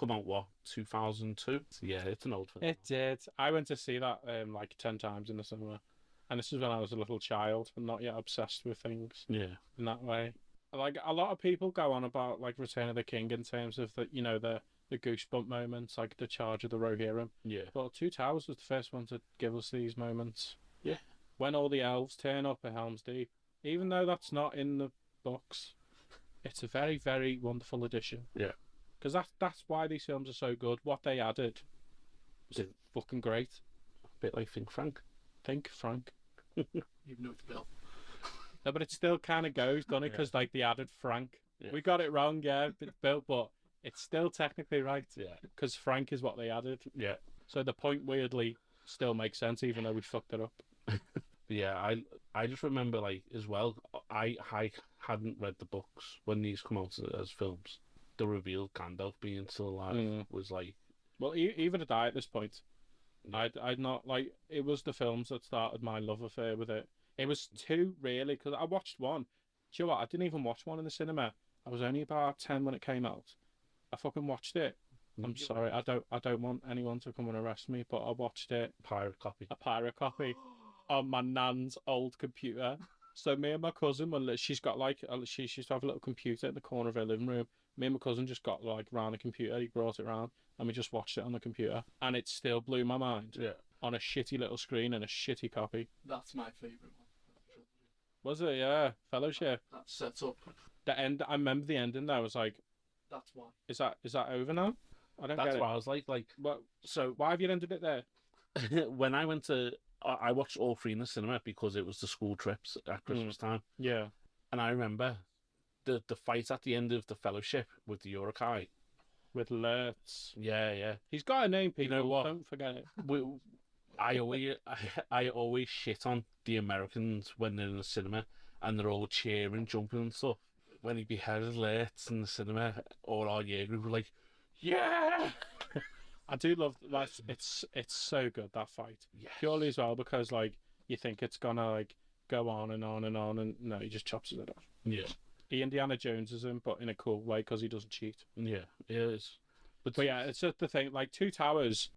come out, what, 2002? So, yeah, it's an old film. It did. I went to see that like 10 times in the cinema. And this is when I was a little child and not yet obsessed with things Yeah. in that way. Like, a lot of people go on about, like, Return of the King in terms of the, the goosebump moments, like the charge of the Rohirrim. Yeah. But Two Towers was the first one to give us these moments. Yeah. When all the elves turn up at Helm's Deep, even though that's not in the books, it's a very, very wonderful addition. Yeah. Because that's why these films are so good. What they added was fucking great. A bit like Think Frank. Think Frank. Even though it's Bill. No, but it still kind of goes, doesn't it? Because like they added Frank. Yeah. We got it wrong, yeah, Bill, but it's still technically right. Yeah. Because Frank is what they added. Yeah. So the point weirdly still makes sense, even though we fucked it up. Yeah, I just remember, like, as well, I hadn't read the books when these come out as films. The reveal Gandalf being still alive was like... Well, even had I at this point, I'd not, like, it was the films that started my love affair with it. It was two, really, because I watched one. Do you know what? I didn't even watch one in the cinema. I was only about 10 when it came out. I fucking watched it. I'm sorry, I don't want anyone to come and arrest me, but I watched it. Pirate copy. A pirate copy on my nan's old computer. So me and my cousin, when she's got like, she used to have a little computer in the corner of her living room. Me and my cousin just got like round the computer. He brought it round, and we just watched it on the computer, and it still blew my mind. Yeah. On a shitty little screen and a shitty copy. That's my favourite one. Was it? Yeah, Fellowship. That sets up. The end. I remember the ending. There was like, That's why. is that over now? I don't That's get it. why I was like... What? So why have you ended it there? when I went to... I watched all three in the cinema because it was the school trips at Christmas time. Yeah. And I remember the fight at the end of the Fellowship with the Uruk-hai. With Lurtz. Yeah. He's got a name, people. You know what? Don't forget it. I always shit on the Americans when they're in the cinema and they're all cheering, jumping and stuff. When he beheaded Lurtz in the cinema, all our year group were like, yeah! I do love that. It's so good, that fight. Yes. Purely as well because like you think it's gonna like go on and on and on, and no, he just chops his head off. Yeah. He Indiana Joneses him, but in a cool way because he doesn't cheat. Yeah, it is. But yeah, it's just the thing. Like Two Towers,